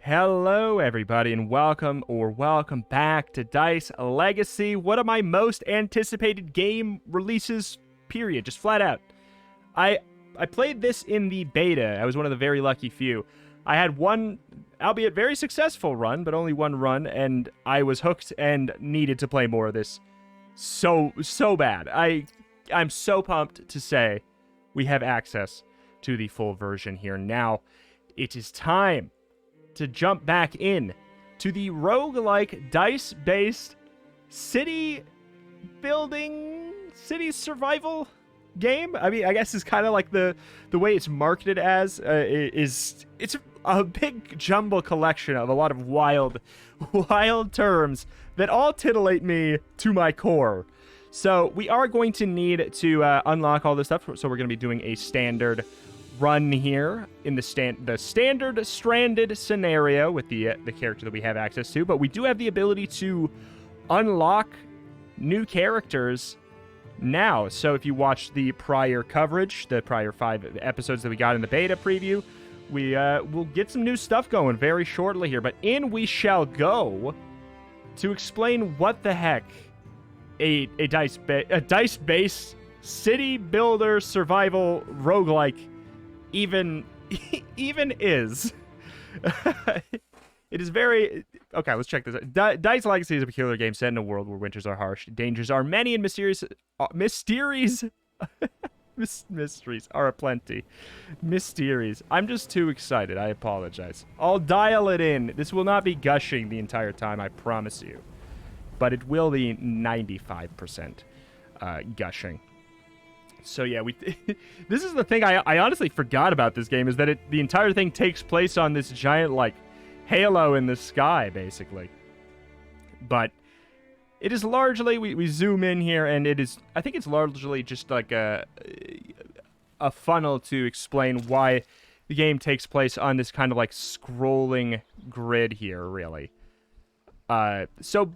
Hello everybody and welcome back to Dice Legacy, one of my most anticipated game releases, period, just flat out. I played this in the beta. I was one of the very lucky few. I had one, albeit very successful run, but only one run, and I was hooked and needed to play more of this so bad. I'm so pumped to say we have access to the full version here. Now, it is time to jump back in to the roguelike dice-based city building, city survival game. I mean, I guess it's kind of like the way it's marketed as it's a big jumble collection of a lot of wild terms that all titillate me to my core. So we are going to need to unlock all this stuff. So we're going to be doing a standard run here in the standard stranded scenario with the character that we have access to, but we do have the ability to unlock new characters now. So if you watch the prior coverage, the prior 5 episodes that we got in the beta preview, we will get some new stuff going very shortly here. But in we shall go to explain what the heck a dice-based city builder survival roguelike even is. It is very... Okay, let's check this out. Dice Legacy is a peculiar game set in a world where winters are harsh, dangers are many, and mysteries are aplenty. Mysteries. I'm just too excited. I apologize. I'll dial it in. This will not be gushing the entire time, I promise you. But it will be 95% gushing. So yeah, this is the thing I honestly forgot about this game, is that the entire thing takes place on this giant, like, halo in the sky, basically. But it is largely, we zoom in here, and I think it's largely just like a funnel to explain why the game takes place on this kind of like scrolling grid here, really. So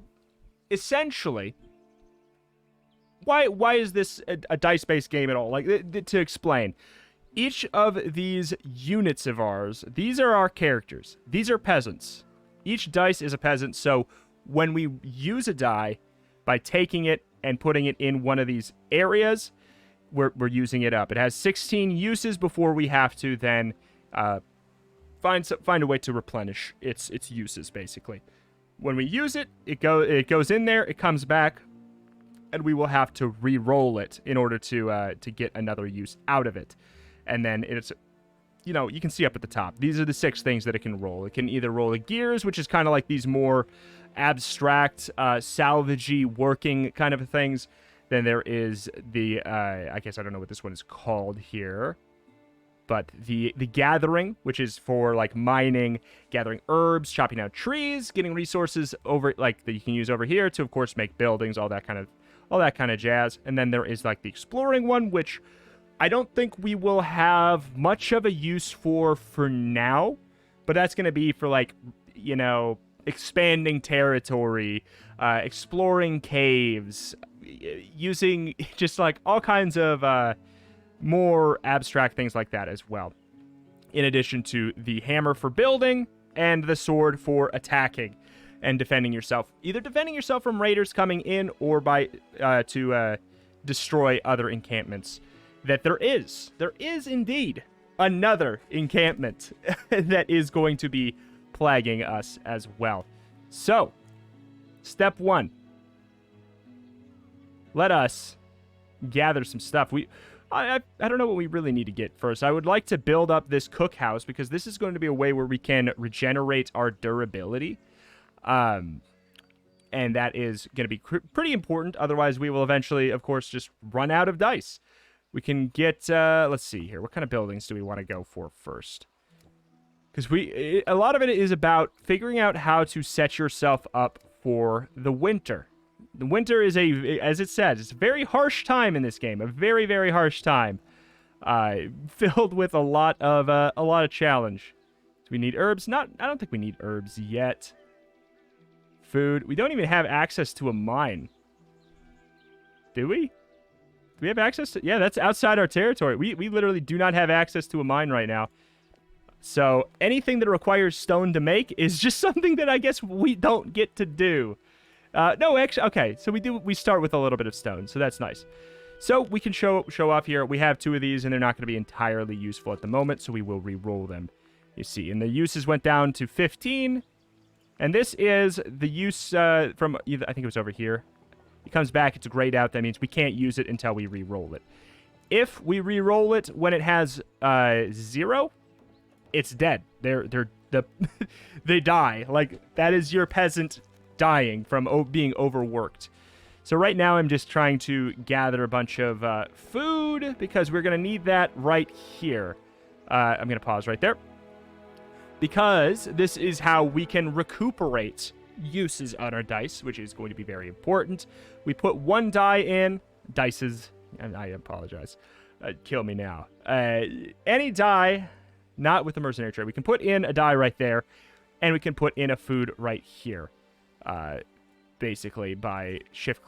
essentially, Why is this a dice-based game at all? Like, to explain, each of these units of ours, these are our characters. These are peasants. Each dice is a peasant, so when we use a die, by taking it and putting it in one of these areas, we're using it up. It has 16 uses before we have to then find a way to replenish its uses, basically. When we use it, it goes in there, it comes back, and we will have to re-roll it in order to get another use out of it. And then it's, you can see up at the top, these are the 6 things that it can roll. It can either roll the gears, which is kind of like these more abstract, salvagey, working kind of things. Then there is the, I guess I don't know what this one is called here, but the gathering, which is for like mining, gathering herbs, chopping down trees, getting resources over, like, that you can use over here to, of course, make buildings, all that kind of jazz. And then there is like the exploring one, which I don't think we will have much of a use for now, but that's going to be for, like, expanding territory, exploring caves, using just like all kinds of more abstract things like that as well. In addition to the hammer for building and the sword for attacking and defending yourself. Either defending yourself from raiders coming in or by to destroy other encampments. That there is indeed another encampment that is going to be plaguing us as well. So, step 1. Let us gather some stuff. I don't know what we really need to get first. I would like to build up this cookhouse, because this is going to be a way where we can regenerate our durability. And that is going to be pretty important. Otherwise, we will eventually, of course, just run out of dice. We can get, let's see here. What kind of buildings do we want to go for first? Because a lot of it is about figuring out how to set yourself up for the winter. The winter is as it says, it's a very harsh time in this game. A very, very harsh time. Filled with a lot of challenge. Do we need herbs? I don't think we need herbs yet. Food. We don't even have access to a mine. Do we? Do we have access to... Yeah, that's outside our territory. We literally do not have access to a mine right now. So anything that requires stone to make is just something that I guess we don't get to do. No, actually, okay. So we start with a little bit of stone, so that's nice. So we can show off here. We have 2 of these, and they're not going to be entirely useful at the moment, so we will re-roll them. You see, and the uses went down to 15. And this is the use from either, I think it was over here. It comes back, it's grayed out. That means we can't use it until we re-roll it. If we re-roll it when it has 0, it's dead. They die. Like, that is your peasant dying from being overworked. So right now I'm just trying to gather a bunch of food because we're going to need that right here. I'm going to pause right there. Because this is how we can recuperate uses on our dice, which is going to be very important. We put 1 die in. Dices, and I apologize. Kill me now. Any die, not with the mercenary trade. We can put in a die right there, and we can put in a food right here. Basically by shift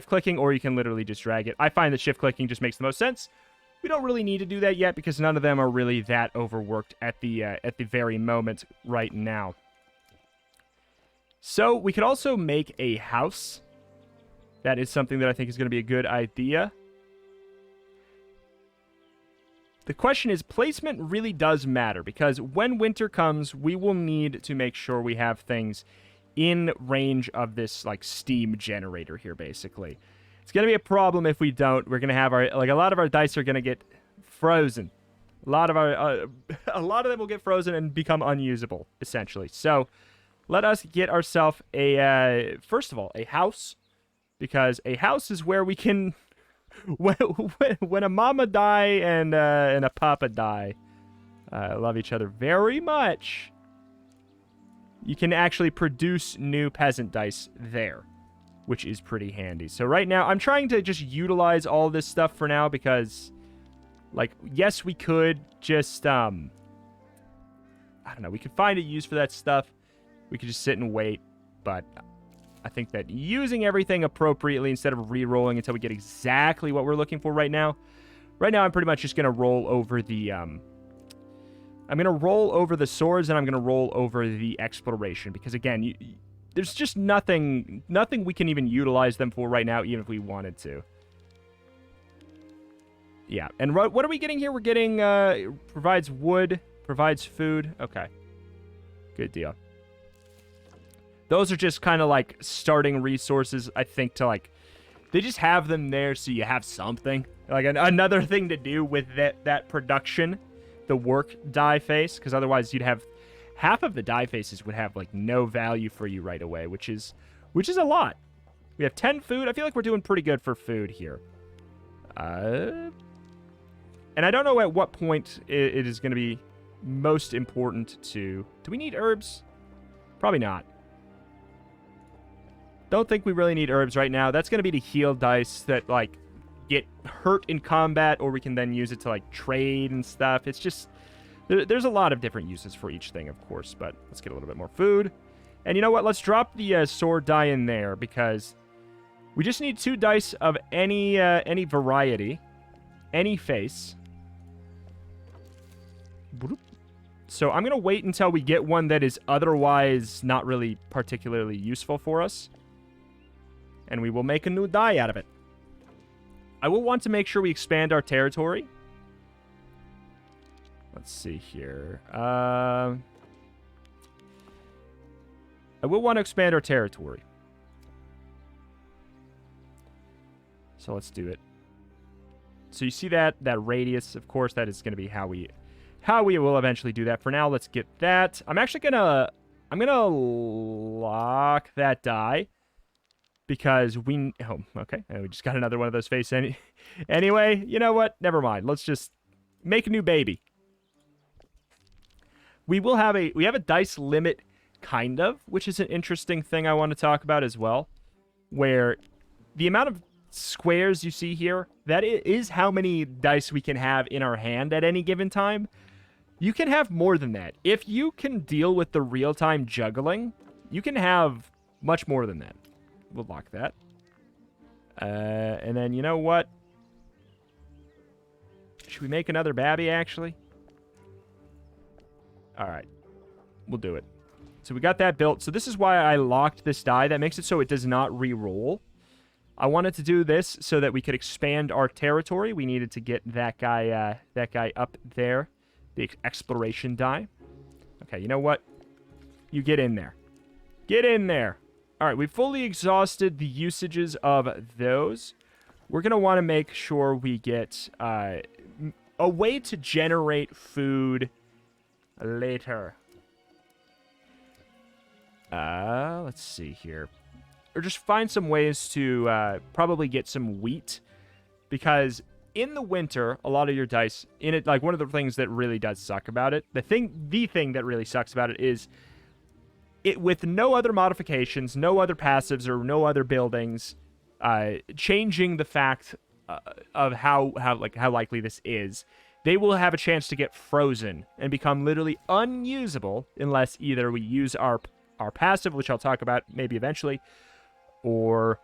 clicking, or you can literally just drag it. I find that shift clicking just makes the most sense. We don't really need to do that yet because none of them are really that overworked at the very moment right now. So we could also make a house. That is something that I think is going to be a good idea. The question is, placement really does matter because when winter comes, we will need to make sure we have things in range of this like steam generator here, basically. It's going to be a problem if we don't. We're going to have a lot of our dice are going to get frozen. A lot of them will get frozen and become unusable, essentially. So let us get ourselves first of all, a house, because a house is where we can, when a mama die and a papa die, love each other very much, you can actually produce new peasant dice there, which is pretty handy. So right now, I'm trying to just utilize all this stuff for now because, like, yes, we could just, I don't know, we could find a use for that stuff. We could just sit and wait, but I think that using everything appropriately instead of re-rolling until we get exactly what we're looking for right now. Right now, I'm pretty much just going to roll over the, I'm going to roll over the swords and I'm going to roll over the exploration because, again, there's just nothing we can even utilize them for right now, even if we wanted to. Yeah, and what are we getting here? We're getting, provides wood, provides food. Okay, good deal. Those are just kind of like starting resources, I think, to like, they just have them there so you have something. Like another thing to do with that production, the work die face, because otherwise you'd have half of the die faces would have like no value for you right away, which is a lot. We have 10 food. I feel like we're doing pretty good for food here. And I don't know at what point it is going to be most important to... Do we need herbs? Probably not. Don't think we really need herbs right now. That's going to be to heal dice that, like, get hurt in combat, or we can then use it to, like, trade and stuff. It's just... There's a lot of different uses for each thing, of course, but let's get a little bit more food. And you know what? Let's drop the sword die in there, because we just need 2 dice of any variety, any face. So I'm going to wait until we get one that is otherwise not really particularly useful for us. And we will make a new die out of it. I will want to make sure we expand our territory. Let's see here. I will want to expand our territory. So let's do it. So you see that radius, of course, that is going to be how we will eventually do that. For now, let's get that. I'm gonna lock that die because we... Oh, okay. We just got another one of those face anyway, you know what? Never mind. Let's just make a new baby. We have a dice limit, kind of, which is an interesting thing I want to talk about as well, where the amount of squares you see here, that is how many dice we can have in our hand at any given time. You can have more than that. If you can deal with the real-time juggling, you can have much more than that. We'll lock that. And then, you know what? Should we make another babby, actually? All right. We'll do it. So we got that built. So this is why I locked this die. That makes it so it does not re-roll. I wanted to do this so that we could expand our territory. We needed to get that guy up there. The exploration die. Okay, you know what? You get in there. Get in there. All right, we've fully exhausted the usages of those. We're going to want to make sure we get a way to generate food later. Let's see here. Or just find some ways to probably get some wheat. Because in the winter, a lot of your dice, like one of the things that really does suck about it, the thing that really sucks about it is it with no other modifications, no other passives, or no other buildings, changing the fact of how likely this is, they will have a chance to get frozen and become literally unusable unless either we use our passive, which I'll talk about maybe eventually, or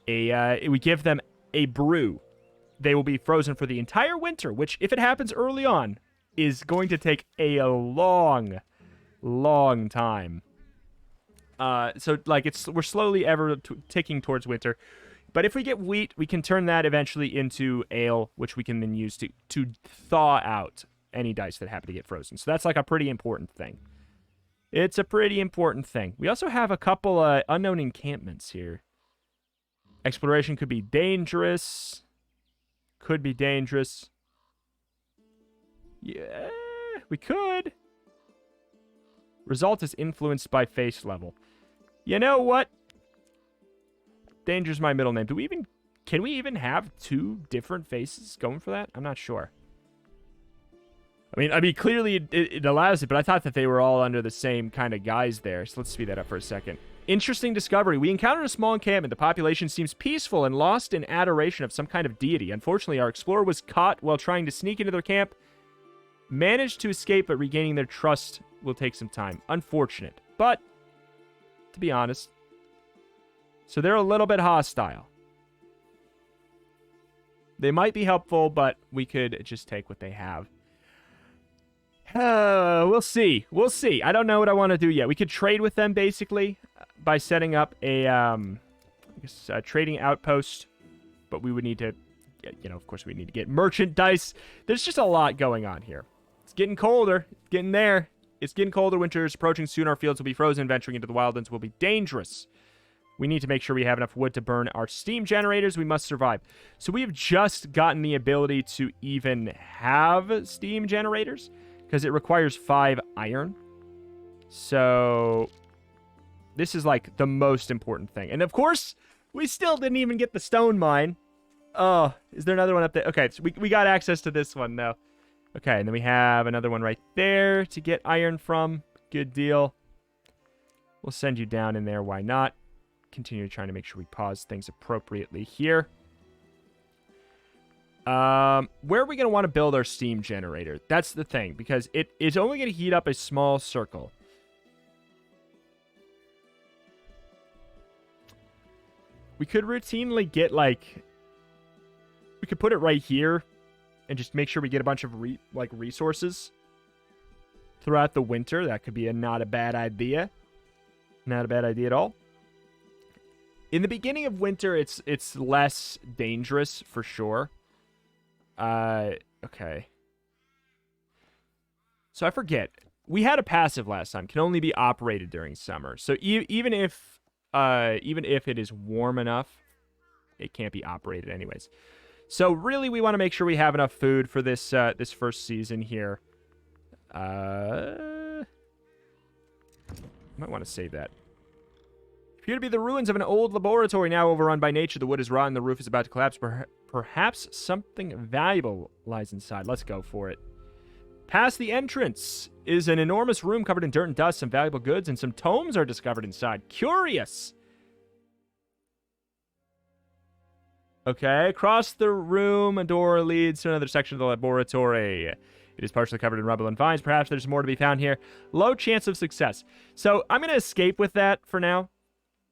we give them a brew. They will be frozen for the entire winter, which, if it happens early on, is going to take a long time. So, like, we're slowly ever ticking towards winter. But if we get wheat, we can turn that eventually into ale, which we can then use to thaw out any dice that happen to get frozen. So that's, like, a pretty important thing. It's a pretty important thing. We also have a couple unknown encampments here. Exploration could be dangerous. Could be dangerous. Yeah, we could. Result is influenced by face level. You know what? Danger's my middle name. Can we even have two different faces going for that? I'm not sure. I mean, clearly it allows it, but I thought that they were all under the same kind of guise there. So let's speed that up for a second. Interesting discovery. We encountered a small encampment. The population seems peaceful and lost in adoration of some kind of deity. Unfortunately, our explorer was caught while trying to sneak into their camp. Managed to escape, but regaining their trust will take some time. Unfortunate. But, to be honest, so they're a little bit hostile. They might be helpful, but we could just take what they have. We'll see. We'll see. I don't know what I want to do yet. We could trade with them, basically, by setting up a trading outpost. But we would need to, of course, we need to get merchant dice. There's just a lot going on here. It's getting colder. It's getting there. It's getting colder. Winter is approaching soon. Our fields will be frozen. Venturing into the wildlands will be dangerous. We need to make sure we have enough wood to burn our steam generators. We must survive. So we have just gotten the ability to even have steam generators, because it requires 5 iron. So this is like the most important thing. And of course, we still didn't even get the stone mine. Oh, is there another one up there? Okay, so we got access to this one now. Okay, and then we have another one right there to get iron from. Good deal. We'll send you down in there. Why not? Continue trying to make sure we pause things appropriately here. Where are we going to want to build our steam generator? That's the thing, because it is only going to heat up a small circle. We could routinely get, like... We could put it right here and just make sure we get a bunch of, resources throughout the winter. That could be not a bad idea. Not a bad idea at all. In the beginning of winter, it's less dangerous, for sure. Okay. So I forget. We had a passive last time. Can only be operated during summer. So even if it is warm enough, it can't be operated anyways. So really, we want to make sure we have enough food for this this first season here. Might want to save that. Appear to be the ruins of an old laboratory now overrun by nature. The wood is rotten. The roof is about to collapse. Perhaps something valuable lies inside. Let's go for it. Past the entrance is an enormous room covered in dirt and dust. Some valuable goods and some tomes are discovered inside. Curious. Okay, across the room, a door leads to another section of the laboratory. It is partially covered in rubble and vines. Perhaps there's more to be found here. Low chance of success. So I'm going to escape with that for now.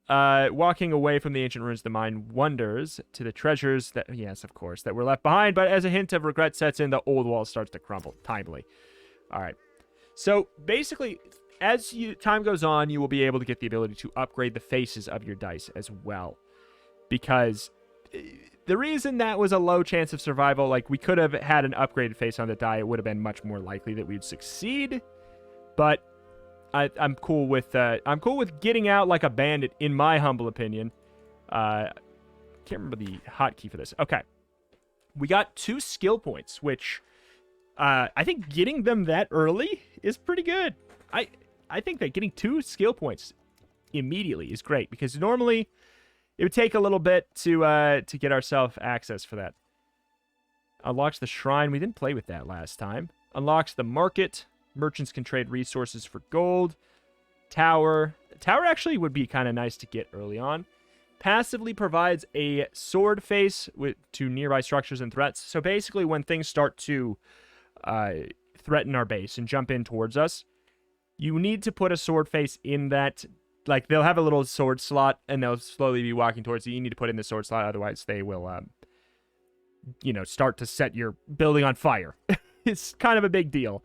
Walking away from the ancient ruins, the mind wanders to the treasures that, yes, of course, that were left behind. But as a hint of regret sets in, the old wall starts to crumble timely. All right. So basically, as time goes on, you will be able to get the ability to upgrade the faces of your dice as well. Because the reason that was a low chance of survival, like we could have had an upgraded face on the die, it would have been much more likely that we'd succeed. But I'm cool with getting out like a bandit, in my humble opinion. Can't remember the hotkey for this. Okay, we got 2 skill points, which I think getting them that early is pretty good. I think that getting 2 skill points immediately is great, because normally it would take a little bit to get ourselves access for that. Unlocks the shrine. We didn't play with that last time. Unlocks the market. Merchants can trade resources for gold. Tower. Tower actually would be kind of nice to get early on. Passively provides a sword face to nearby structures and threats. So basically, when things start to threaten our base and jump in towards us, you need to put a sword face in that. Like, they'll have a little sword slot, and they'll slowly be walking towards you. You need to put in the sword slot, otherwise they will, start to set your building on fire. It's kind of a big deal.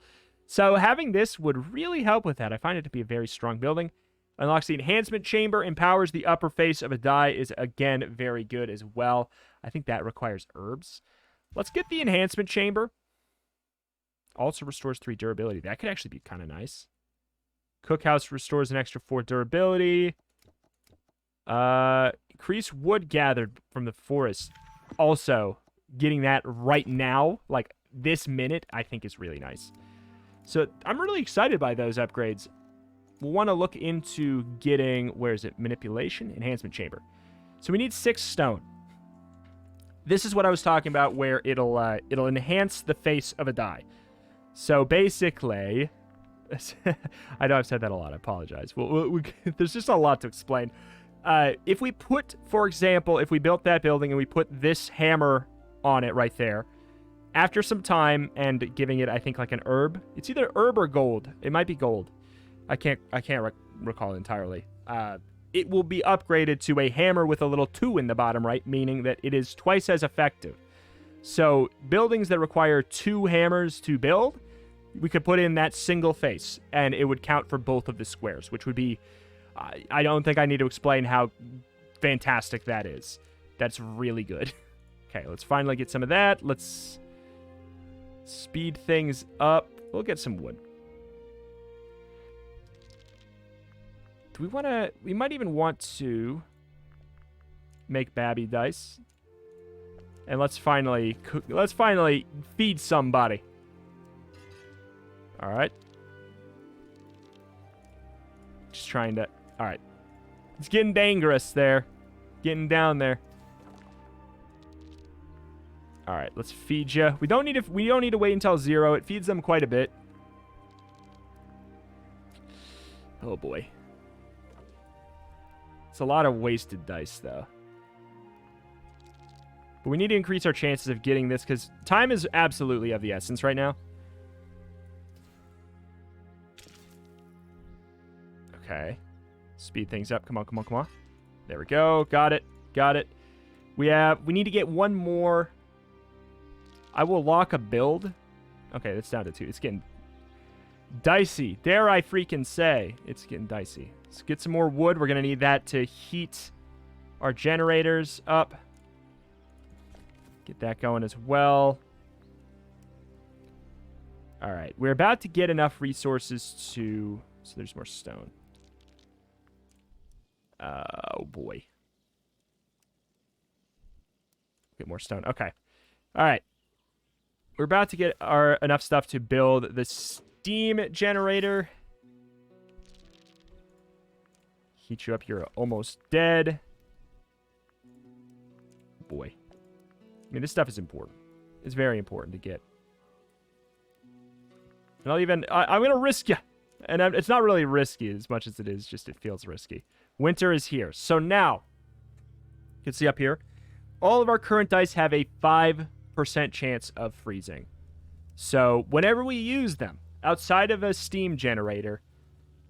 So having this would really help with that. I find it to be a very strong building. Unlocks the enhancement chamber, empowers the upper face of a die, is again very good as well. I think that requires herbs. Let's get the enhancement chamber. Also restores 3 durability. That could actually be kind of nice. Cookhouse restores an extra 4 durability. Increase wood gathered from the forest. Also, getting that right now, like this minute, I think is really nice. So I'm really excited by those upgrades. We'll want to look into getting, where is it? Manipulation? Enhancement chamber. So we need 6 stone. This is what I was talking about, where it'll enhance the face of a die. So basically, I know I've said that a lot. I apologize. There's just a lot to explain. If we put, for example, if we built that building and we put this hammer on it right there, after some time and giving it, I think, like an herb. It's either herb or gold. It might be gold. I can't recall entirely. It will be upgraded to a hammer with a little 2 in the bottom right, meaning that it is twice as effective. So buildings that require 2 hammers to build, we could put in that single face, and it would count for both of the squares, which would be... I don't think I need to explain how fantastic that is. That's really good. Okay, let's finally get some of that. Let's speed things up. We'll get some wood. Do we want to... We might even want to make babby dice. And let's finally cook... Let's finally feed somebody. All right. Just trying to... All right. It's getting dangerous there. Getting down there. All right, let's feed you. We don't need to wait until 0. It feeds them quite a bit. Oh boy. It's a lot of wasted dice though. But we need to increase our chances of getting this because time is absolutely of the essence right now. Okay. Speed things up. Come on, come on, come on. There we go. Got it. Got it. We need to get 1 more. I will lock a build. Okay, that's down to 2. It's getting dicey. Dare I freaking say. It's getting dicey. Let's get some more wood. We're going to need that to heat our generators up. Get that going as well. All right. We're about to get enough resources to... So there's more stone. Oh, boy. Get more stone. Okay. All right. We're about to get enough stuff to build the steam generator. Heat you up. You're almost dead. Boy. I mean, this stuff is important. It's very important to get. And I'm going to risk you. And it's not really risky as much as it is, just it feels risky. Winter is here. So now, you can see up here, all of our current dice have a 5% chance of freezing. So whenever we use them, outside of a steam generator,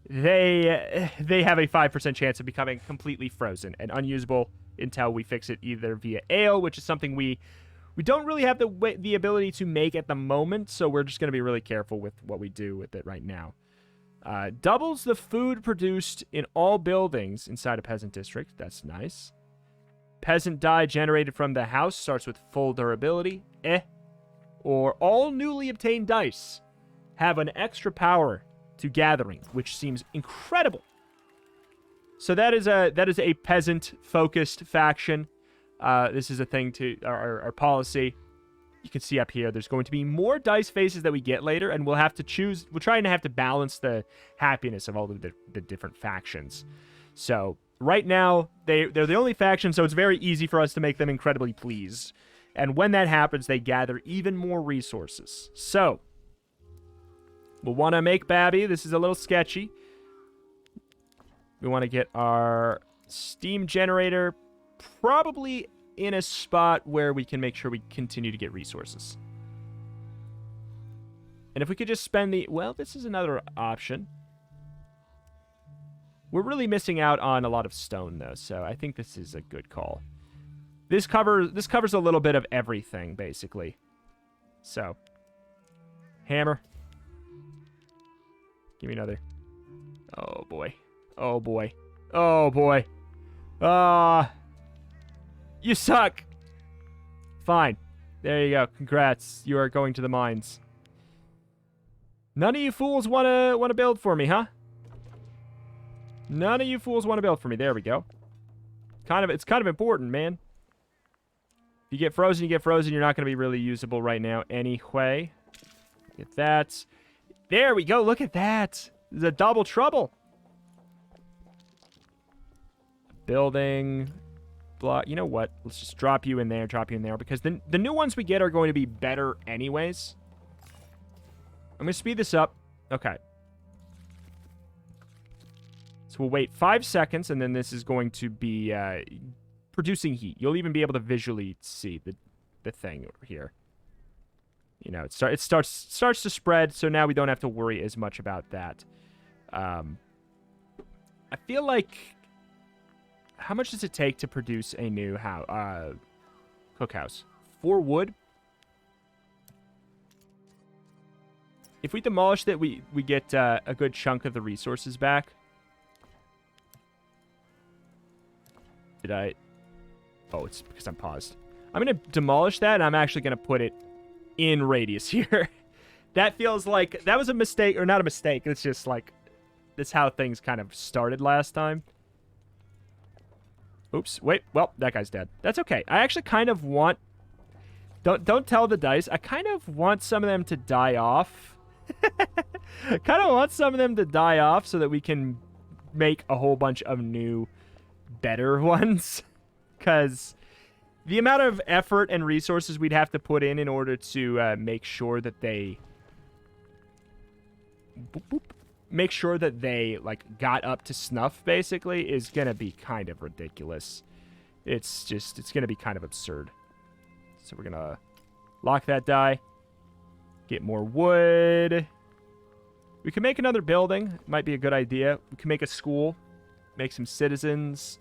they have a 5% chance of becoming completely frozen and unusable until we fix it either via ale, which is something we We don't really have the ability to make at the moment, so we're just going to be really careful with what we do with it right now. Doubles the food produced in all buildings inside a peasant district. That's nice. Peasant dye generated from the house starts with full durability. Or all newly obtained dice have an extra power to gathering, which seems incredible. So that is a peasant-focused faction. This is a thing to our policy. You can see up here, there's going to be more dice faces that we get later, and we'll have to choose. We're trying to have to balance the happiness of all of the different factions. So right now, they're the only faction, so it's very easy for us to make them incredibly pleased. And when that happens, they gather even more resources. So we'll want to make Babby. This is a little sketchy. We want to get our steam generator probably in a spot where we can make sure we continue to get resources. And if we could just spend the... Well, this is another option. We're really missing out on a lot of stone, though, so I think this is a good call. This covers a little bit of everything, basically. So, hammer. Give me another. Oh, boy. Oh, boy. Oh, boy. You suck. Fine. There you go. Congrats. You are going to the mines. None of you fools want to build for me, huh? None of you fools want to build for me. There we go. It's kind of important, man. If you get frozen, you get frozen. You're not going to be really usable right now anyway. Get that. There we go. Look at that. This is a double trouble. Building block. You know what? Let's just drop you in there, because the new ones we get are going to be better anyways. I'm going to speed this up. Okay. So we'll wait 5 seconds, and then this is going to be producing heat. You'll even be able to visually see the thing over here. You know, it starts to spread, so now we don't have to worry as much about that. I feel like... How much does it take to produce a new cookhouse? 4 wood? If we demolish that, we get a good chunk of the resources back. Did I... Oh, it's because I'm paused. I'm going to demolish that, and I'm actually going to put it in radius here. That feels like... That was a mistake, or not a mistake. It's just like... That's how things kind of started last time. Oops. Wait. Well, that guy's dead. That's okay. I actually kind of want... Don't tell the dice. I kind of want some of them to die off. Kind of want some of them to die off so that we can make a whole bunch of new, better ones. Because the amount of effort and resources we'd have to put in order to make sure that they... Make sure that they, like, got up to snuff, basically, is going to be kind of ridiculous. It's going to be kind of absurd. So we're going to lock that die. Get more wood. We can make another building. Might be a good idea. We can make a school. Make some citizens.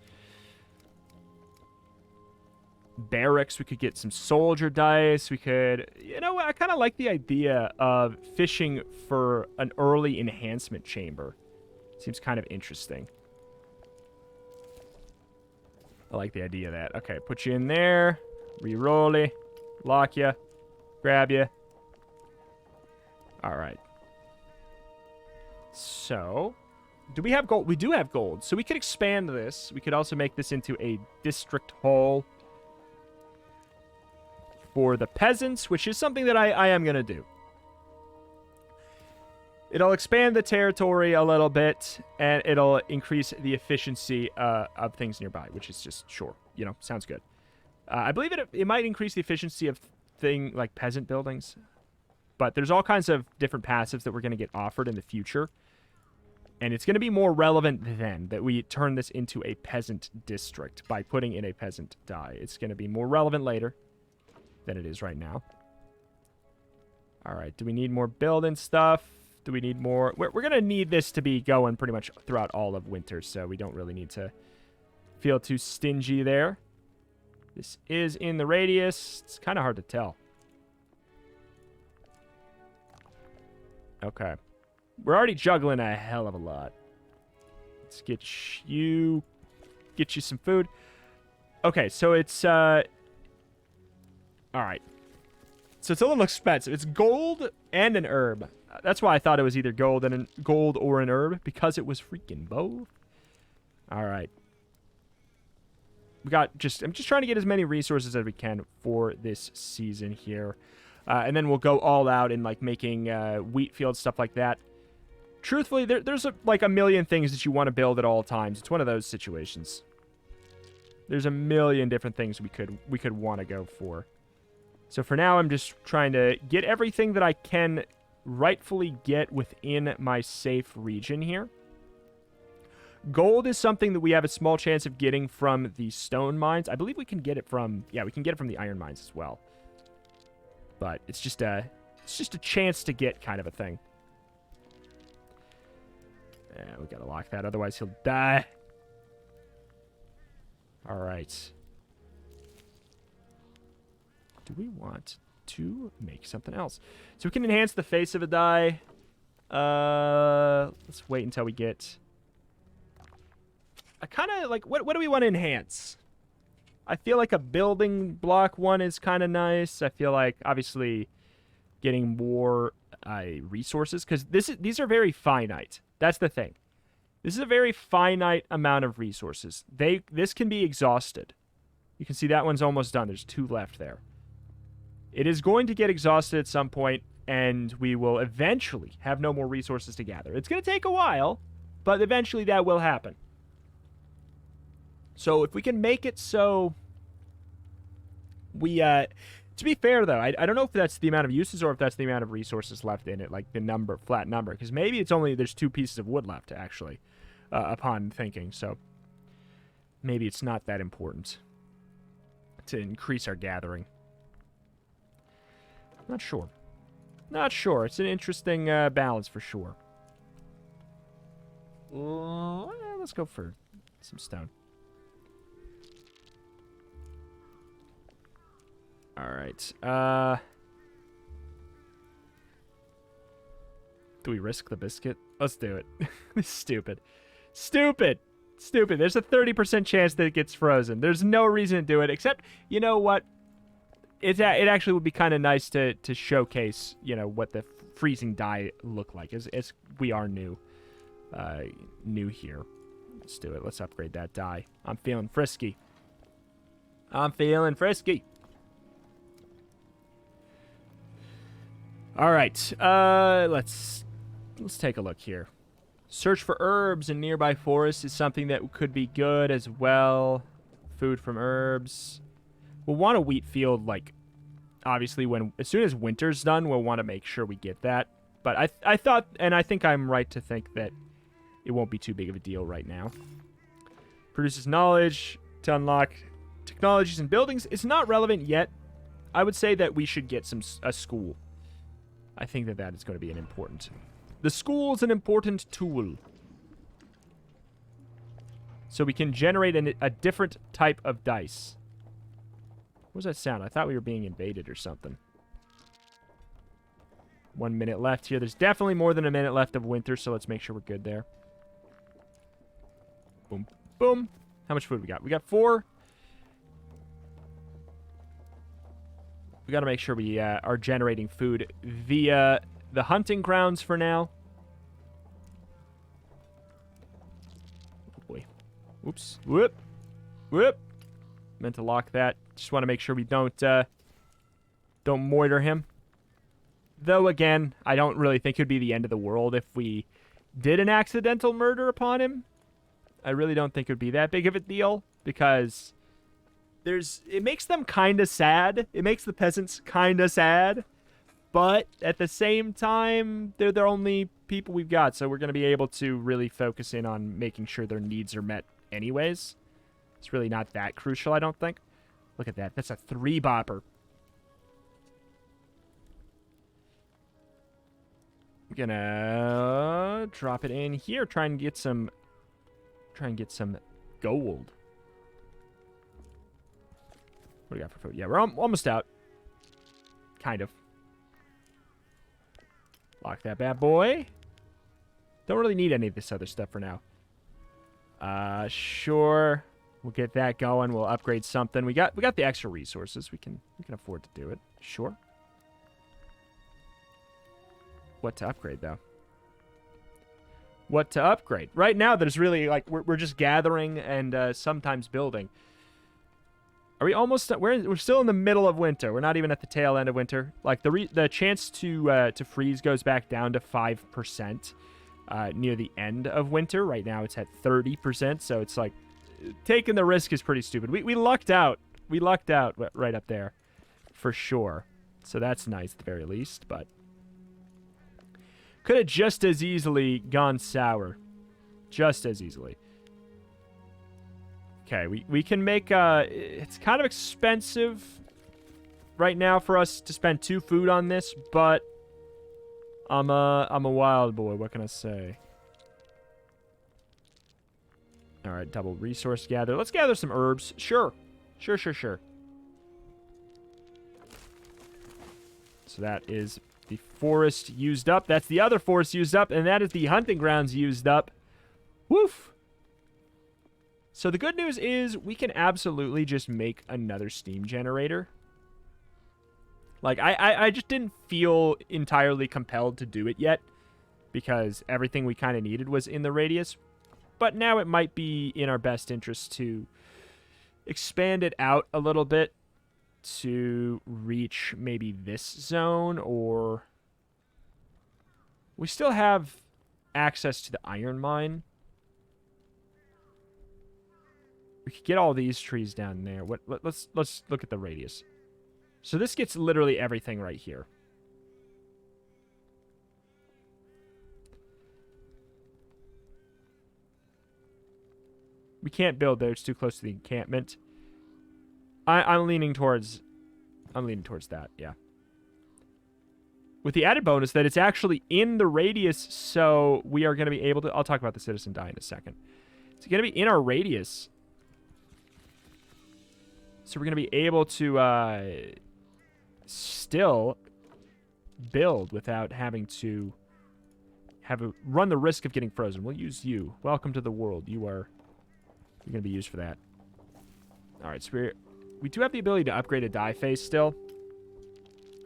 Barracks. We could get some soldier dice. We could... You know, I kind of like the idea of fishing for an early enhancement chamber. Seems kind of interesting. I like the idea of that. Okay, put you in there. Reroll it. Lock you. Grab you. Alright. So... Do we have gold? We do have gold. So we could expand this. We could also make this into a district hall for the peasants, which is something that I am going to do. It'll expand the territory a little bit, and it'll increase the efficiency of things nearby, which is just, sure, you know, sounds good. I believe it might increase the efficiency of like peasant buildings, but there's all kinds of different passives that we're going to get offered in the future, and it's going to be more relevant then that we turn this into a peasant district by putting in a peasant die. It's going to be more relevant later than it is right now. All right, do we need more building stuff? Do we need more? We're going to need this to be going pretty much throughout all of winter, so we don't really need to feel too stingy there. This is in the radius. It's kind of hard to tell. Okay. We're already juggling a hell of a lot. Let's get you some food. Okay, so it's all right. So it's a little expensive. It's gold and an herb. That's why I thought it was either gold or an herb, because it was freaking both. All right. I'm just trying to get as many resources as we can for this season here. And then we'll go all out in like making wheat fields, stuff like that. Truthfully, there's like a million things that you want to build at all times. It's one of those situations. There's a million different things we could want to go for. So for now, I'm just trying to get everything that I can rightfully get within my safe region here. Gold is something that we have a small chance of getting from the stone mines. I believe we can get it from, yeah, we can get it from the iron mines as well. But it's just a chance to get kind of a thing. Yeah, we gotta lock that, otherwise he'll die. All right. Do we want to make something else? So we can enhance the face of a die. Let's wait until we get... I kind of like... What do we want to enhance? I feel like a building block one is kind of nice. I feel like, obviously, getting more resources. Because these are very finite. That's the thing. This is a very finite amount of resources. This can be exhausted. You can see that one's almost done. There's 2 left there. It is going to get exhausted at some point, and we will eventually have no more resources to gather. It's going to take a while, but eventually that will happen. So if we can make it so we... to be fair, though, I don't know if that's the amount of uses or if that's the amount of resources left in it, like the flat number. Because maybe it's only there's 2 pieces of wood left, actually, upon thinking. So maybe it's not that important to increase our gathering. Not sure. Not sure. It's an interesting balance for sure. Let's go for some stone. All right. Do we risk the biscuit? Let's do it. This is stupid. Stupid. Stupid. There's a 30% chance that it gets frozen. There's no reason to do it, except, you know what? It actually would be kind of nice to showcase, you know, what the freezing die look like, as we are new here. Let's do it. Let's upgrade that die. I'm feeling frisky. I'm feeling frisky. All right. Let's take a look here. Search for herbs in nearby forests is something that could be good as well. Food from herbs. We'll want a wheat field, like, obviously, as soon as winter's done, we'll want to make sure we get that. But I thought, and I think I'm right to think that it won't be too big of a deal right now. Produces knowledge to unlock technologies and buildings. It's not relevant yet. I would say that we should get a school. I think that is going to be an important... The school is an important tool. So we can generate a different type of dice. What was that sound? I thought we were being invaded or something. 1 minute left here. There's definitely more than a minute left of winter, so let's make sure we're good there. Boom. Boom. How much food we got? We got 4. We got to make sure we are generating food via the hunting grounds for now. Oh boy. Whoops. Whoop. Whoop. Meant to lock that. Just want to make sure we don't moiter him. Though, again, I don't really think it would be the end of the world if we did an accidental murder upon him. I really don't think it would be that big of a deal, because it makes them kind of sad. It makes the peasants kind of sad. But at the same time, they're the only people we've got, so we're going to be able to really focus in on making sure their needs are met anyways. It's really not that crucial, I don't think. Look at that. That's a 3-bopper. I'm gonna drop it in here. Try and get some gold. What do we got for food? Yeah, we're almost out. Kind of. Lock that bad boy. Don't really need any of this other stuff for now. Sure. We'll get that going. We'll upgrade something. We got the extra resources. We can afford to do it. Sure. What to upgrade, though? What to upgrade? Right now, there's really, like, we're just gathering and sometimes building. Are we almost... We're still in the middle of winter. We're not even at the tail end of winter. Like, the chance to freeze goes back down to 5% near the end of winter. Right now, it's at 30%, so it's like... Taking the risk is pretty stupid. We lucked out. We lucked out right up there. For sure. So that's nice at the very least, but... Could have just as easily gone sour. Just as easily. Okay, we can make... it's kind of expensive right now for us to spend 2 food on this, but... I'm a wild boy. What can I say? Alright, double resource gather. Let's gather some herbs. Sure. Sure. So that is the forest used up. That's the other forest used up. And that is the hunting grounds used up. Woof. So the good news is we can absolutely just make another steam generator. Like, I just didn't feel entirely compelled to do it yet. Because everything we kind of needed was in the radius. But now it might be in our best interest to expand it out a little bit to reach maybe this zone, or we still have access to the iron mine. We could get all these trees down there. Let's look at the radius. So this gets literally everything right here. We can't build there. It's too close to the encampment. I'm leaning towards that, yeah. With the added bonus that it's actually in the radius, so we are going to be able to... I'll talk about the citizen die in a second. It's going to be in our radius. So we're going to be able to still build without having to run the risk of getting frozen. We'll use you. Welcome to the world. You're going to be used for that. All right, so we do have the ability to upgrade a die face still.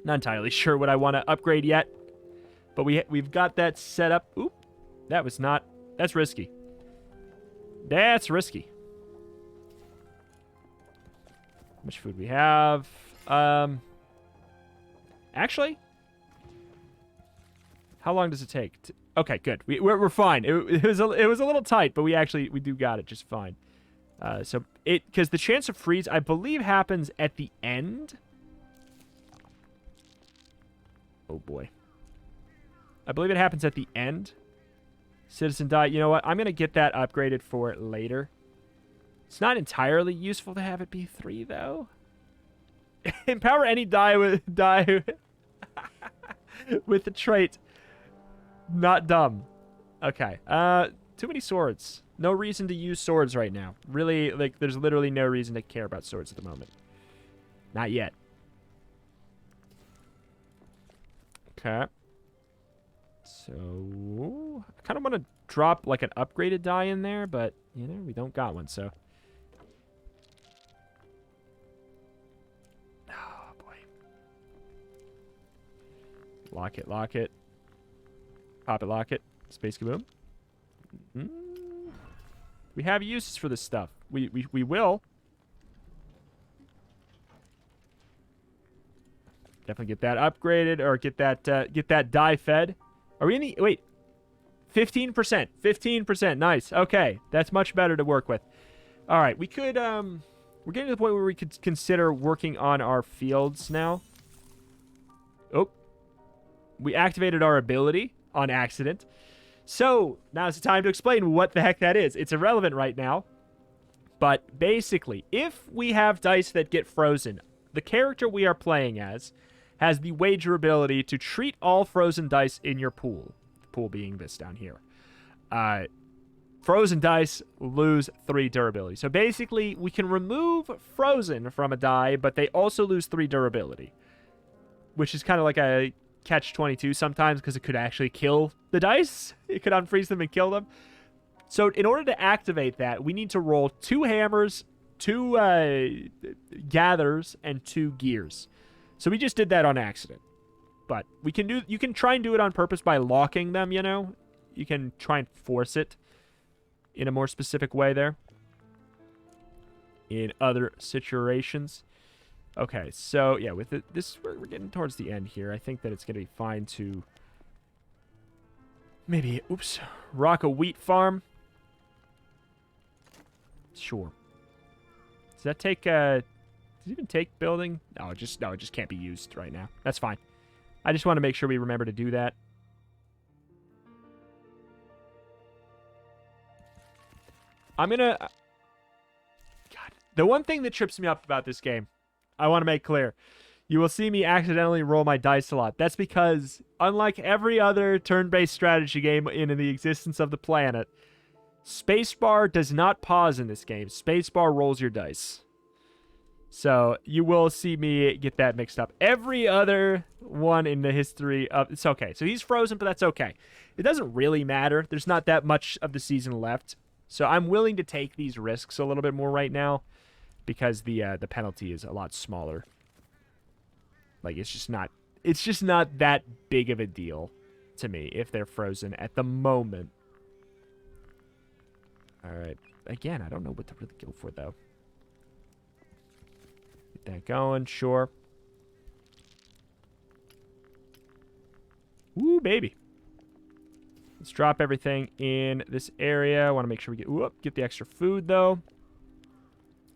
Not entirely sure what I want to upgrade yet, but we've got that set up. Oop, that's risky. That's risky. How much food we have? Actually, how long does it take? Okay, good. We're fine. It was a little tight, but we do got it just fine. So because the chance of freeze, I believe, happens at the end. Oh boy. I believe it happens at the end. Citizen die. You know what? I'm gonna get that upgraded for it later. It's not entirely useful to have it be 3 though. Empower any die with with the trait. Not dumb. Okay. Too many swords. No reason to use swords right now. Really, like, there's literally no reason to care about swords at the moment. Not yet. Okay. So, I kind of want to drop, like, an upgraded die in there, but, you know, we don't got one, so. Oh, boy. Lock it, lock it. Pop it, lock it. Space kaboom. We have uses for this stuff. We will. Definitely get that upgraded, or get that die fed. Are we in the... Wait. 15%. 15%. Nice. Okay. That's much better to work with. All right. We could... We're getting to the point where we could consider working on our fields now. Oh. We activated our ability on accident. So, now's the time to explain what the heck that is. It's irrelevant right now. But basically, if we have dice that get frozen, the character we are playing as has the wager ability to treat all frozen dice in your pool. The pool being this down here. Frozen dice lose 3 durability. So basically, we can remove frozen from a die, but they also lose 3 durability. Which is kind of like a catch-22 sometimes, because it could actually kill the dice. It could unfreeze them and kill them. So in order to activate that, we need to roll 2 hammers, 2 gathers, and 2 gears. So we just did that on accident. But we can do. You can try and do it on purpose by locking them, you know? You can try and force it in a more specific way there. In other situations. Okay, so yeah, with this, we're getting towards the end here. I think that it's going to be fine to maybe, rock a wheat farm. Sure. Does that take, does it even take building? No, it just can't be used right now. That's fine. I just want to make sure we remember to do that. I'm gonna... God. The one thing that trips me up about this game, I want to make clear. You will see me accidentally roll my dice a lot. That's because, unlike every other turn-based strategy game in the existence of the planet, spacebar does not pause in this game. Spacebar rolls your dice. So, you will see me get that mixed up. Every other one in the history of... It's okay. So, he's frozen, but that's okay. It doesn't really matter. There's not that much of the season left. So, I'm willing to take these risks a little bit more right now because the penalty is a lot smaller. Like, it's just not that big of a deal to me if they're frozen at the moment. All right. Again, I don't know what to really go for, though. Get that going, sure. Woo, baby. Let's drop everything in this area. I want to make sure we get the extra food, though.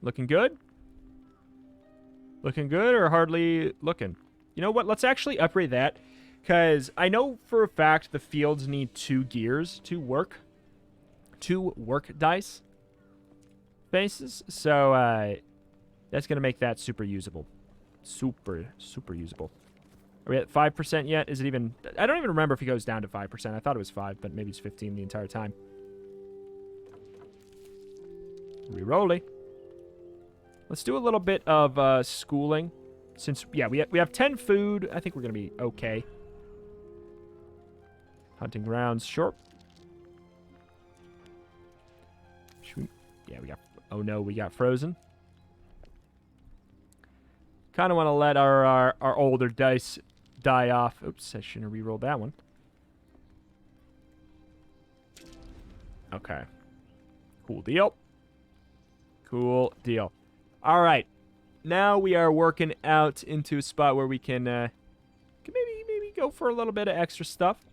Looking good? Looking good or hardly looking? You know what? Let's actually upgrade that. Because I know for a fact the fields need 2 gears to work. 2 work dice bases. So, that's going to make that super usable. Super usable. Are we at 5% yet? Is it even... I don't even remember if it goes down to 5%. I thought it was 5, but maybe it's 15 the entire time. Rerolly. Let's do a little bit of schooling. Since, yeah, we have 10 food. I think we're going to be okay. Hunting grounds, sure. Yeah, we got... Oh, no, we got frozen. Kind of want to let our older dice die off. Oops, I shouldn't have re-rolled that one. Okay. Cool deal. Cool deal. All right. Now we are working out into a spot where we can maybe go for a little bit of extra stuff.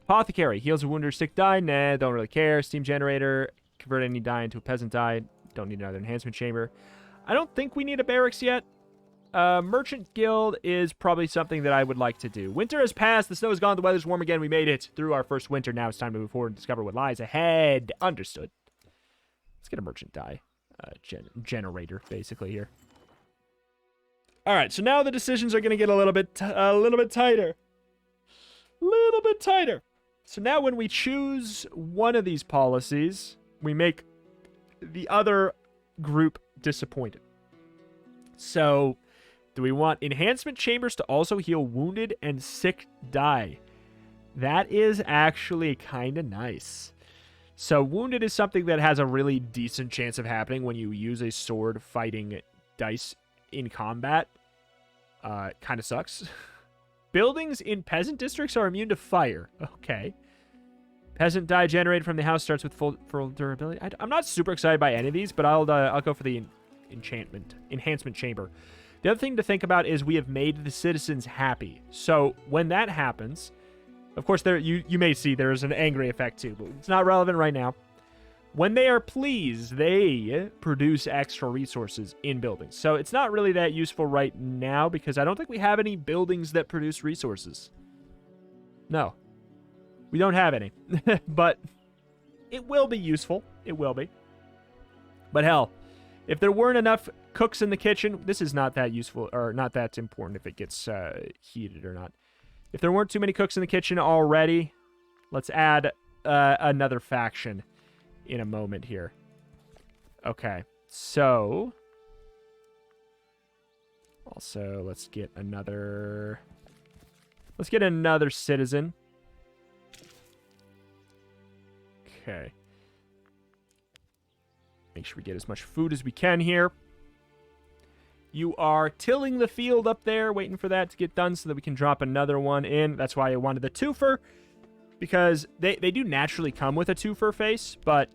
Apothecary. Heals a wound or sick die. Nah, don't really care. Steam generator. Convert any die into a peasant die. Don't need another enhancement chamber. I don't think we need a barracks yet. Merchant Guild is probably something that I would like to do. Winter has passed. The snow is gone. The weather's warm again. We made it through our first winter. Now it's time to move forward and discover what lies ahead. Understood. Let's get a merchant die. Generator, basically, here. All right, so now the decisions are going to get a little bit tighter. Little bit tighter. So now when we choose one of these policies, we make the other group disappointed. So, do we want enhancement chambers to also heal wounded and sick die? That is actually kind of nice. So, wounded is something that has a really decent chance of happening when you use a sword fighting dice in combat. Kind of sucks. Buildings in peasant districts are immune to fire. Okay. Peasant die generated from the house starts with full durability. I'm not super excited by any of these, but I'll go for the enhancement chamber. The other thing to think about is we have made the citizens happy. So when that happens, of course, you may see there is an angry effect too, but it's not relevant right now. When they are pleased, they produce extra resources in buildings. So it's not really that useful right now because I don't think we have any buildings that produce resources. No. We don't have any. But it will be useful. It will be. But hell, if there weren't enough cooks in the kitchen, this is not that useful or not that important if it gets heated or not. If there weren't too many cooks in the kitchen already, let's add another faction in a moment here. Okay, so also let's get another citizen. Okay. Make sure we get as much food as we can here. You are tilling the field up there, waiting for that to get done so that we can drop another one in. That's why I wanted the twofer, because they do naturally come with a twofer face, but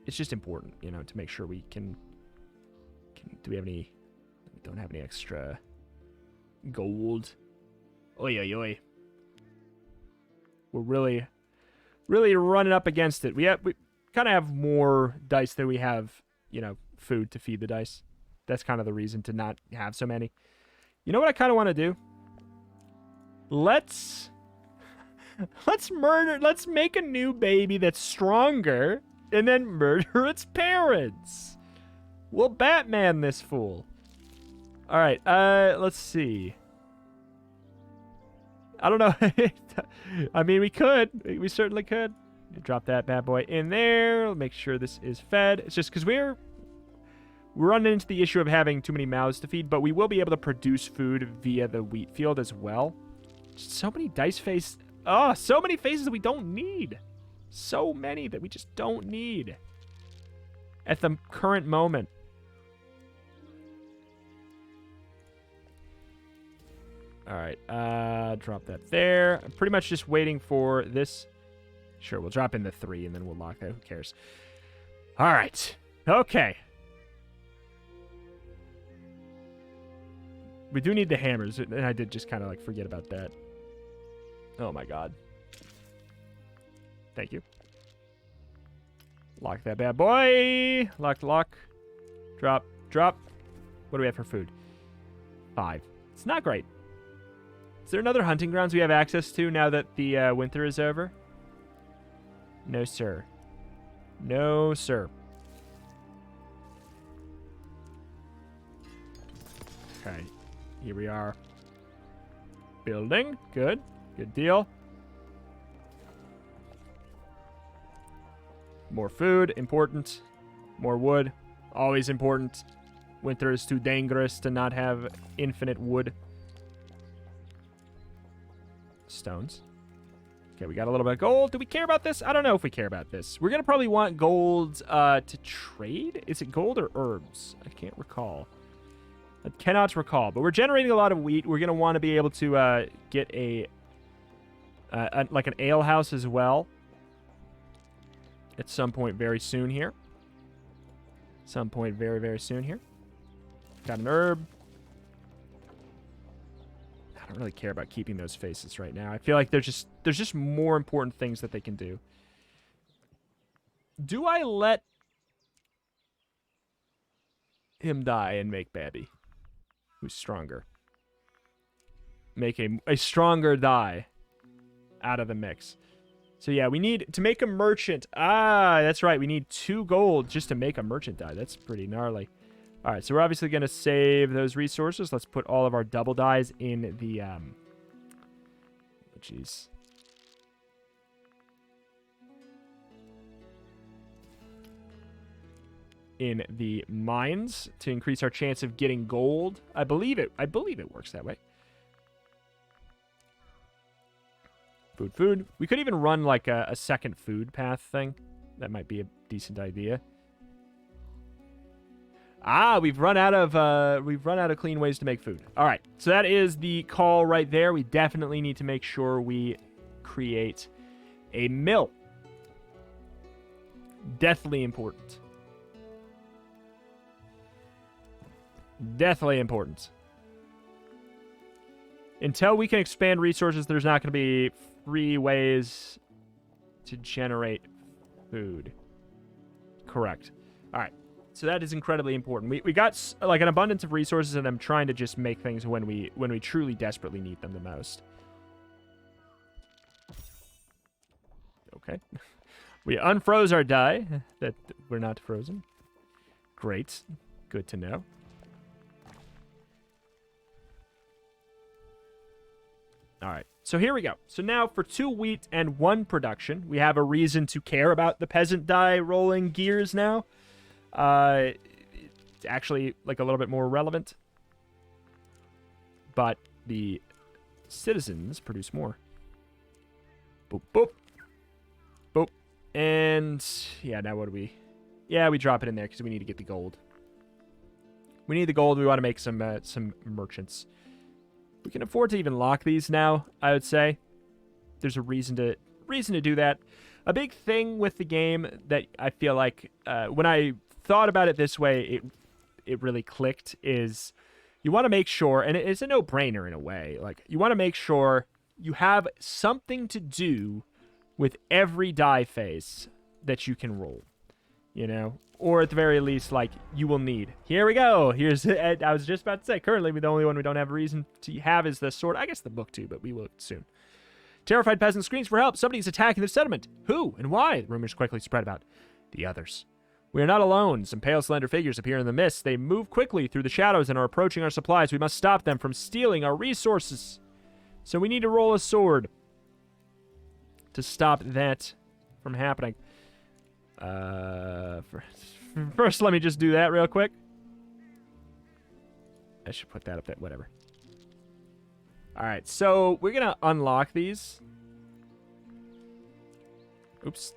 it's just important, you know, to make sure we can do we have any... We don't have any extra gold. Oi, oi, oi. We're really running up against it. We kind of have more dice than we have, you know, food to feed the dice. That's kind of the reason to not have so many. You know what I kind of want to do? Let's make a new baby that's stronger and then murder its parents. We'll Batman this fool. All right, let's see. I don't know. I mean, we could. We certainly could. Drop that bad boy in there. Make sure this is fed. It's just because we're running into the issue of having too many mouths to feed, but we will be able to produce food via the wheat field as well. Just so many dice face. Oh, so many faces that we don't need. So many that we just don't need at the current moment. All right, drop that there. I'm pretty much just waiting for this. Sure, we'll drop in the 3 and then we'll lock that. Who cares? All right. Okay. We do need the hammers, and I did just kind of like forget about that. Oh my god. Thank you. Lock that bad boy. Lock, lock. Drop, drop. What do we have for food? 5. It's not great. Is there another hunting grounds we have access to now that the winter is over? No, sir. No, sir. Okay. Here we are. Building. Good. Good deal. More food. Important. More wood. Always important. Winter is too dangerous to not have infinite wood. Stones. Okay, we got a little bit of gold. Do we care about this? I don't know if we care about this. We're going to probably want gold to trade. Is it gold or herbs? I can't recall. I cannot recall. But we're generating a lot of wheat. We're going to want to be able to get like an ale house as well. At some point very soon here. Some point very, very soon here. Got an herb. I don't really care about keeping those faces right now. I feel like there's just more important things that they can do. Do I let him die and make Babby? Who's stronger? Make a stronger die out of the mix. So yeah, we need to make a merchant. Ah, that's right. We need 2 gold just to make a merchant die. That's pretty gnarly. All right, so we're obviously going to save those resources. Let's put all of our double dies in the, oh, jeez. In the mines to increase our chance of getting gold. I believe it works that way. Food, food. We could even run like a second food path thing. That might be a decent idea. Ah, we've run out of clean ways to make food. All right, so that is the call right there. We definitely need to make sure we create a mill. Deathly important. Deathly important. Until we can expand resources, there's not going to be free ways to generate food. Correct. All right. So that is incredibly important. We got like an abundance of resources, and I'm trying to just make things when we truly desperately need them the most. Okay. We unfroze our die. That we're not frozen. Great. Good to know. All right. So here we go. So now for 2 wheat and 1 production, we have a reason to care about the peasant die rolling gears now. It's actually like a little bit more relevant. But the citizens produce more. Boop, boop. Boop. And yeah, now what do we... Yeah, we drop it in there because we need to get the gold. We need the gold. We want to make some merchants. We can afford to even lock these now, I would say. There's a reason to do that. A big thing with the game that I feel like when I thought about it this way, it really clicked is you want to make sure, and it's a no-brainer in a way, like you want to make sure you have something to do with every die phase that you can roll, you know? Or at the very least, like, you will need. Here we go. Here's it. I was just about to say, currently, the only one we don't have a reason to have is the sword. I guess the book, too, but we will soon. Terrified peasant screams for help. Somebody's attacking the settlement. Who and why? The rumors quickly spread about. The others. We are not alone. Some pale, slender figures appear in the mist. They move quickly through the shadows and are approaching our supplies. We must stop them from stealing our resources. So we need to roll a sword to stop that from happening. First, let me just do that real quick. I should put that up there. Whatever. All right, so we're going to unlock these. Oops.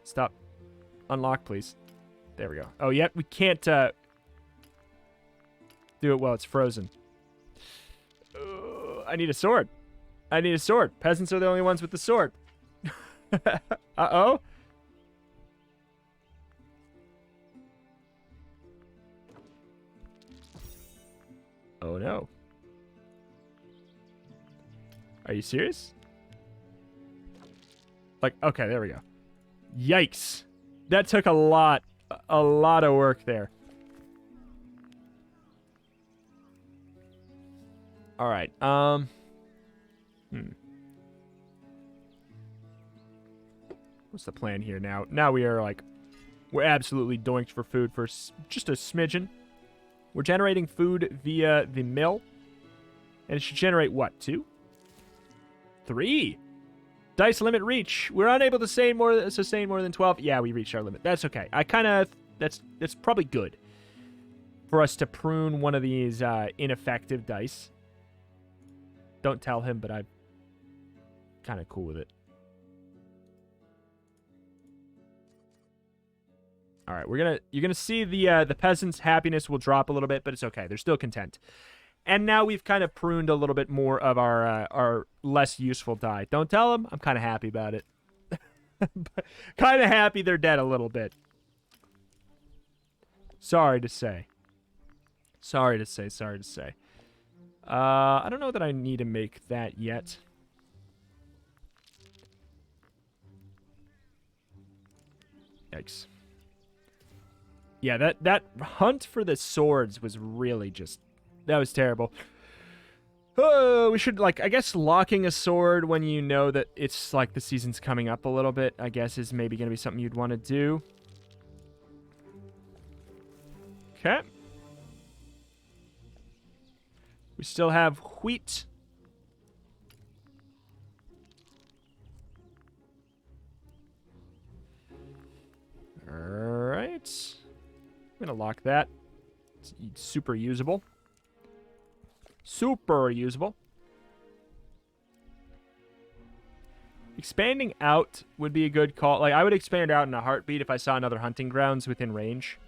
Stop. Unlock, please. There we go. Oh, yeah, we can't do it while it's frozen. I need a sword. I need a sword. Peasants are the only ones with the sword. Uh-oh. Oh, no. Are you serious? Like, okay, there we go. Yikes. That took a lot of work there. All right. What's the plan here now? Now we are like, we're absolutely doinked for food for just a smidgen. We're generating food via the mill. And it should generate what? 2? 3? Dice limit reach. We're unable to sustain more than 12. Yeah, we reached our limit. That's okay. That's probably good for us to prune one of these ineffective dice. Don't tell him, but I'm kind of cool with it. All right, you're gonna see the peasants' happiness will drop a little bit, but it's okay. They're still content. And now we've kind of pruned a little bit more of our less useful die. Don't tell them. I'm kind of happy about it. Kind of happy they're dead a little bit. Sorry to say. Sorry to say. I don't know that I need to make that yet. Yikes. Yeah, that hunt for the swords was really just... That was terrible. Oh, we should, like, I guess locking a sword when you know that it's, like, the season's coming up a little bit, I guess is maybe going to be something you'd want to do. Okay. We still have wheat. All right. I'm going to lock that. It's super usable. Super usable. Expanding out would be a good call. Like, I would expand out in a heartbeat if I saw another hunting grounds within range.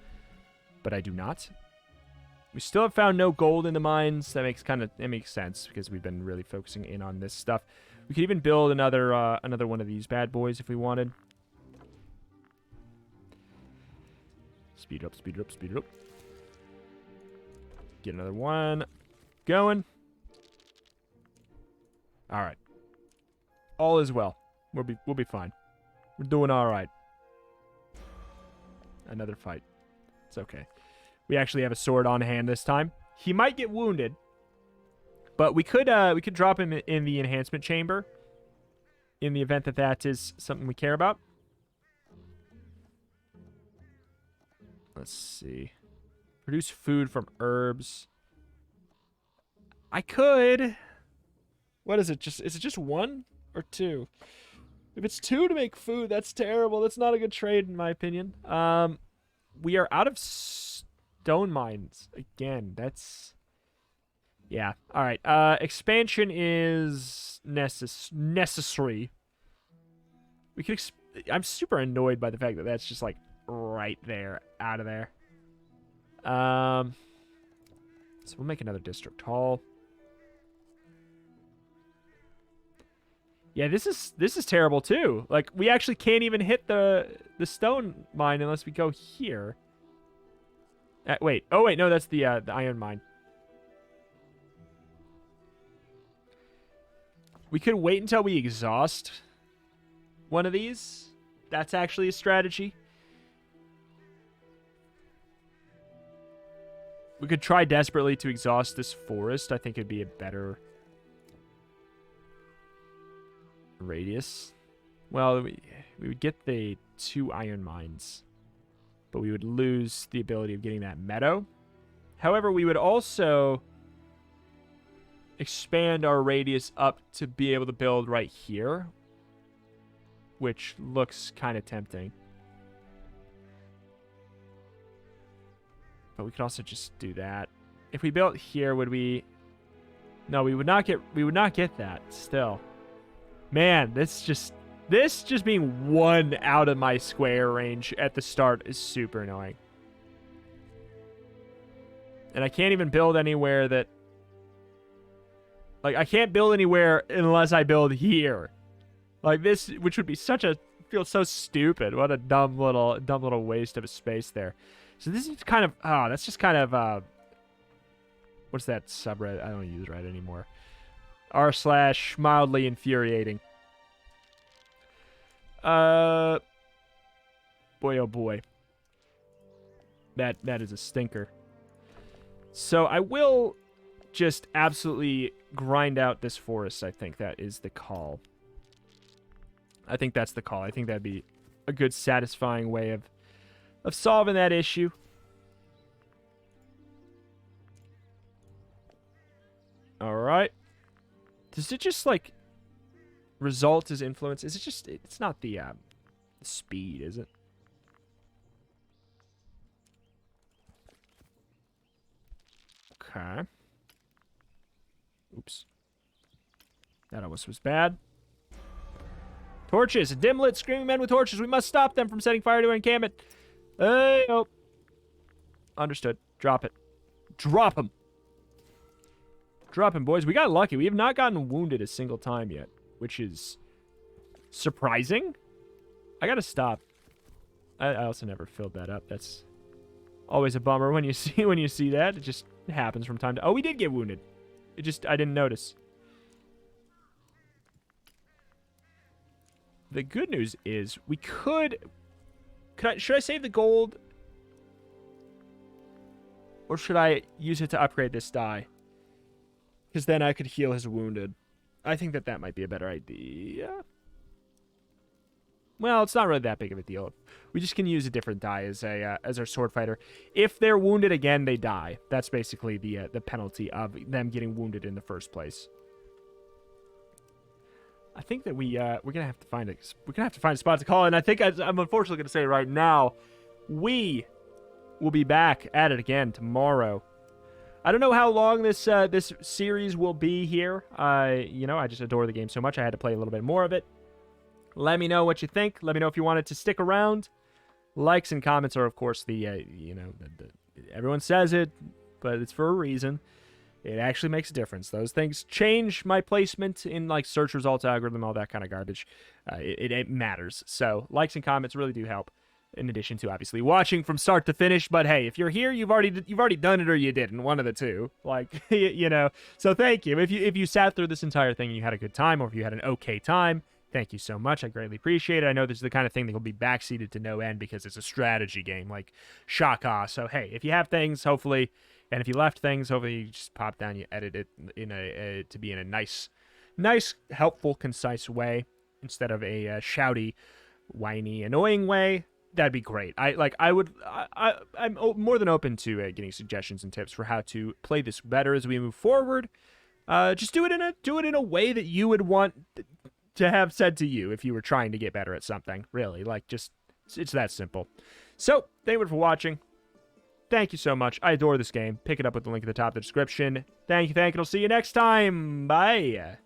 But I do not. We still have found no gold in the mines. That makes sense because we've been really focusing in on this stuff. We could even build another one of these bad boys if we wanted. Speed up, speed up, speed up. Get another one going. All right. All is well. We'll be fine. We're doing all right. Another fight. It's okay. We actually have a sword on hand this time. He might get wounded, but we could drop him in the enhancement chamber in the event that that is something we care about. Let's see. Produce food from herbs. I could. What is it? Is it just 1 or 2? If it's 2 to make food, that's terrible. That's not a good trade, in my opinion. We are out of stone mines again. That's... Yeah. All right. Expansion is necessary. We could... I'm super annoyed by the fact that that's just, like, right there. Out of there. So we'll make another district hall. Yeah, this is terrible too. Like, we actually can't even hit the stone mine unless we go here. Wait. Oh wait, no, that's the iron mine. We could wait until we exhaust one of these. That's actually a strategy. We could try desperately to exhaust this forest. I think it'd be a better radius. Well, we would get the 2 iron mines, but we would lose the ability of getting that meadow. However, we would also expand our radius up to be able to build right here, which looks kind of tempting. But we could also just do that. If we built here, would we... No, we would not get that still. Man, this just being 1 out of my square range at the start is super annoying. And I can't even build anywhere that... Like, I can't build anywhere unless I build here. Like, this, which would be such a... Feels so stupid. What a dumb little waste of a space there. So this is kind of... Oh, that's just kind of... What's that subreddit? I don't use Reddit anymore. r/mildly infuriating. Boy, oh boy. That is a stinker. So I will just absolutely grind out this forest. I think that is the call. I think that's the call. I think that'd be a good, satisfying way of solving that issue. All right. Does it just, like, result as influence? Is it just... It's not the speed, is it? Okay. Oops. That almost was bad. Torches. Dim-lit screaming men with torches. We must stop them from setting fire to our encampment. Hey, oh. Understood. Drop it. Drop him. Drop him, boys. We got lucky. We have not gotten wounded a single time yet, which is surprising. I gotta stop. I also never filled that up. That's always a bummer when you see that. It just happens from time to... Oh, we did get wounded. I didn't notice. The good news is we could should I save the gold? Or should I use it to upgrade this die? Because then I could heal his wounded. I think that might be a better idea. Well, it's not really that big of a deal. We just can use a different die as our sword fighter. If they're wounded again, they die. That's basically the penalty of them getting wounded in the first place. I think that we're gonna have to find a spot to call, and I think I'm unfortunately gonna say right now, we will be back at it again tomorrow. I don't know how long this series will be here. I just adore the game so much. I had to play a little bit more of it. Let me know what you think. Let me know if you wanted to stick around. Likes and comments are, of course, everyone says it, but it's for a reason. It actually makes a difference. Those things change my placement in, like, search results algorithm, all that kind of garbage. It matters. So likes and comments really do help. In addition to obviously watching from start to finish, but hey, if you're here, you've already done it or you didn't, one of the two. Like, So thank you. If you sat through this entire thing and you had a good time, or if you had an okay time, thank you so much. I greatly appreciate it. I know this is the kind of thing that will be backseated to no end because it's a strategy game, like Shaka. So hey, if you have things, hopefully, and if you left things, hopefully you just pop down, you edit it to be in a nice, helpful, concise way instead of a shouty, whiny, annoying way. That'd be great. I'm more than open to getting suggestions and tips for how to play this better as we move forward. Just do it in a way that you would want to have said to you if you were trying to get better at something. Really, like, just it's that simple. So, thank you for watching. Thank you so much. I adore this game. Pick it up with the link at the top of the description. Thank you, and I'll see you next time. Bye.